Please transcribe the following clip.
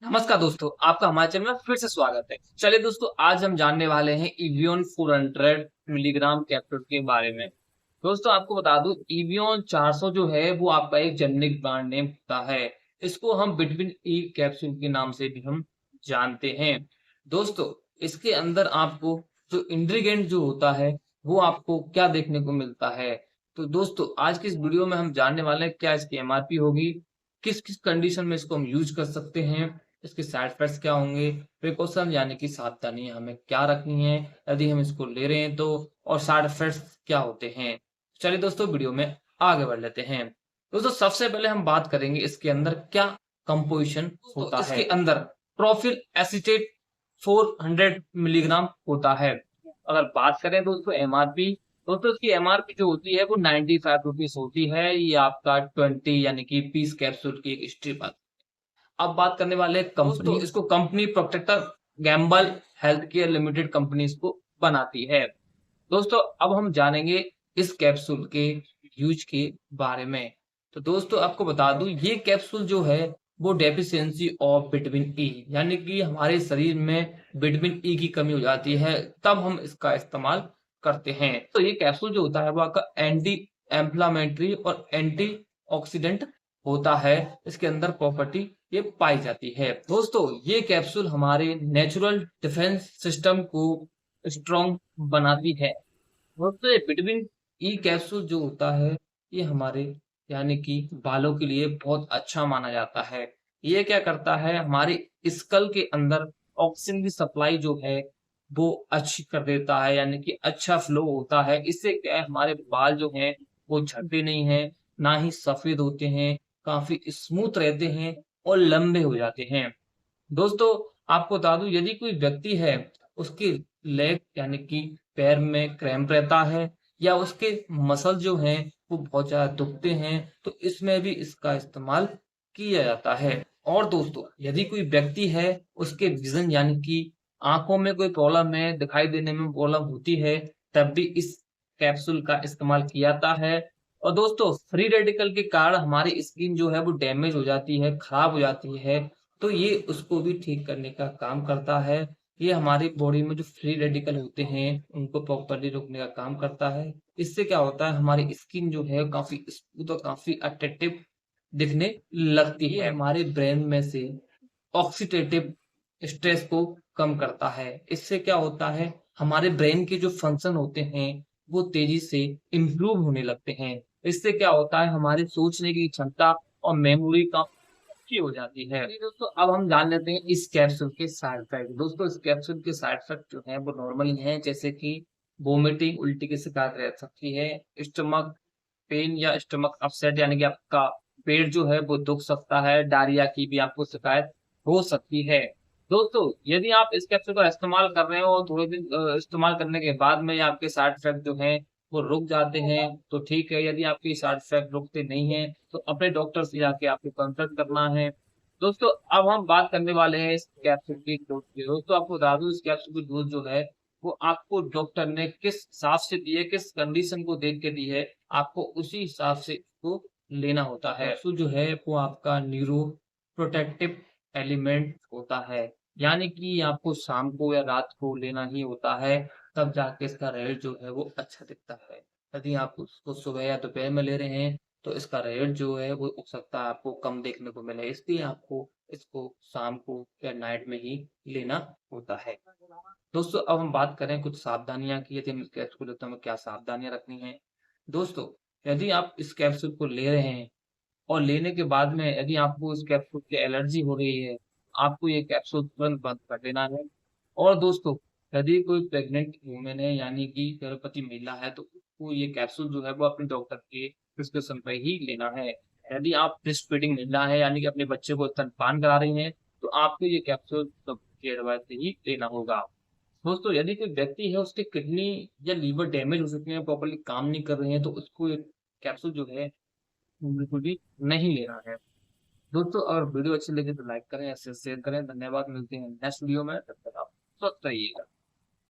नमस्कार दोस्तों, आपका हमारे चैनल में फिर से स्वागत है। चलिए दोस्तों, आज हम जानने वाले हैं इवियन 400 मिलीग्राम कैप्सूल के बारे में। दोस्तों आपको बता दूं, इवियन 400 जो है वो आपका एक जेनेरिक ब्रांड नेम होता है। इसको हम विटामिन ई कैप्सूल के नाम से भी हम जानते हैं। दोस्तों, इसके अंदर आपको जो इंग्रेडिएंट जो होता है वो आपको क्या देखने को मिलता है। तो दोस्तों, आज की इस वीडियो में हम जानने वाले हैं क्या इसकी एमआरपी होगी, किस किस कंडीशन में इसको हम यूज कर सकते हैं, इसके साइड इफेक्ट्स क्या होंगे, प्रिकॉशन यानी कि सावधानी हमें क्या रखनी है यदि हम इसको ले रहे हैं तो, और साइड इफेक्ट्स क्या होते हैं। चलिए दोस्तों, वीडियो में आगे बढ़ लेते हैं। दोस्तों, सबसे पहले हम बात करेंगे इसके अंदर क्या कंपोजिशन होता है। इसके अंदर प्रोफिल एसीटेट 400 मिलीग्राम होता है। अगर बात करें दोस्तों एमआरपी, दोस्तों इसकी एमआरपी जो होती है वो 95 रुपीज होती है। ये आपका 20 यानी कि 20 कैप्सूल की एक स्ट्रिप आती है। अब बात करने वाले कंपनी, इसको company Procter Gamble health care limited company इसको बनाती है। दोस्तों अब हम जानेंगे इस कैप्सूल के यूज के बारे में। तो दोस्तों आपको बता दूं, ये कैप्सूल जो है वो डेफिशिएंसी ऑफ विटामिन ई, यानी कि हमारे शरीर में विटामिन ई की कमी हो जाती है तब हम इसका इस्तेमाल करते हैं। तो ये कैप्सूल जो होता है वो आपका एंटी एम्फ्लामेटरी और एंटी ऑक्सीडेंट होता है। इसके अंदर प्रॉपर्टी ये पाई जाती है। दोस्तों ये कैप्सूल हमारे नेचुरल डिफेंस सिस्टम को स्ट्रॉन्ग बनाती है। दोस्तों ये विटामिन ई कैप्सूल जो होता है ये हमारे यानी कि बालों के लिए बहुत अच्छा माना जाता है। ये क्या करता है, हमारे स्कल के अंदर ऑक्सीजन की सप्लाई जो है वो अच्छी कर देता है, यानी कि अच्छा फ्लो होता है। इससे क्या है, हमारे बाल जो हैं वो झड़ते नहीं हैं, ना ही सफेद होते हैं, काफी स्मूथ रहते हैं और लंबे हो जाते हैं। दोस्तों आपको बता दूं, यदि कोई व्यक्ति है उसके लेग यानी कि पैर में क्रैम्प रहता है या उसके मसल जो हैं वो बहुत ज्यादा दुखते हैं तो इसमें भी इसका इस्तेमाल किया जाता है। और दोस्तों यदि कोई व्यक्ति है उसके विजन यानी कि आंखों में कोई प्रॉब्लम है, दिखाई देने में प्रॉब्लम होती है, तब भी इस कैप्सूल का इस्तेमाल किया जाता है। और दोस्तों फ्री रेडिकल के कारण हमारी स्किन जो है वो डैमेज हो जाती है, खराब हो जाती है, तो ये उसको भी ठीक करने का काम करता है। ये हमारी बॉडी में जो फ्री रेडिकल होते हैं उनको प्रॉपर्ली रोकने का काम करता है। इससे क्या होता है, हमारी स्किन जो है काफी स्मूथ और काफी अट्रैक्टिव दिखने लगती है। हमारे ब्रेन में से ऑक्सीडेटिव स्ट्रेस को कम करता है। इससे क्या होता है, हमारे ब्रेन के जो फंक्शन होते हैं वो तेजी से इम्प्रूव होने लगते हैं। इससे क्या होता है, हमारे सोचने की क्षमता और मेमोरी का अच्छी हो जाती है। चलिए दोस्तों, अब हम जान लेते हैं इस कैप्सूल के साइड इफेक्ट। दोस्तों इस कैप्सूल के साइड इफेक्ट जो है वो नॉर्मल हैं, जैसे कि वोमिटिंग, उल्टी की शिकायत रह सकती है, स्टमक पेन या स्टमक अपसेट यानी कि आपका पेट जो है वो दुख सकता है, डायरिया की भी आपको शिकायत हो सकती है। दोस्तों यदि आप इस कैप्सूल का इस्तेमाल कर रहे हो और थोड़े दिन इस्तेमाल करने के बाद में आपके साइड इफेक्ट जो हैं वो रुक जाते हैं तो ठीक है। यदि आपके साइड इफेक्ट रुकते नहीं हैं तो अपने डॉक्टर से जाके आपको कंसल्ट करना है। दोस्तों अब हम बात करने वाले हैं इस कैप्सूल की डोज की। दोस्तों आपको बता दूं, इस कैप्सूल की डोज जो है वो आपको डॉक्टर ने किस हिसाब से दी है, किस कंडीशन को देख के दी है, आपको उसी हिसाब से इसको लेना होता है। कैप्सूल जो है वो आपका न्यूरो प्रोटेक्टिव एलिमेंट होता है, यानी कि आपको शाम को या रात को लेना ही होता है, तब जाके इसका रेट जो है वो अच्छा दिखता है। यदि आप उसको सुबह या दोपहर में ले रहे हैं तो इसका रेट जो है वो हो सकता है आपको कम देखने को मिले, इसलिए आपको इसको शाम को या नाइट में ही लेना होता है। दोस्तों अब हम बात करें कुछ सावधानियां की, यदि हम इस कैप्सूल को लेते हैं, हमें क्या सावधानियां रखनी है। दोस्तों यदि आप इस कैप्सूल को ले रहे हैं और लेने के बाद में यदि आपको इस कैप्सूल की एलर्जी हो रही है, आपको ये कैप्सूल तुरंत बंद कर देना है। और दोस्तों यदि कोई प्रेग्नेंट वुमेन है यानी कि गर्भवती महिला है तो उसको ये कैप्सूल जो है वो अपने डॉक्टर के प्रिस्क्रिप्शन पर ही लेना है। यदि आप ब्रेस्ट फीडिंग महिला है यानी कि अपने बच्चे को स्तनपान करा रही हैं तो आपको ये कैप्सूल डॉक्टर की एडवाइस से ही लेना होगा। दोस्तों यदि कोई व्यक्ति है उसके किडनी या लीवर डैमेज हो चुके हैं, प्रॉपर्ली काम नहीं कर रहे हैं, तो उसको ये कैप्सूल जो है बिल्कुल भी नहीं लेना है। दोस्तों अगर वीडियो अच्छी लगे तो लाइक करें, ऐसे शेयर करें। धन्यवाद, मिलते हैं नेक्स्ट वीडियो में, तब तक आप स्वस्थ रहिएगा।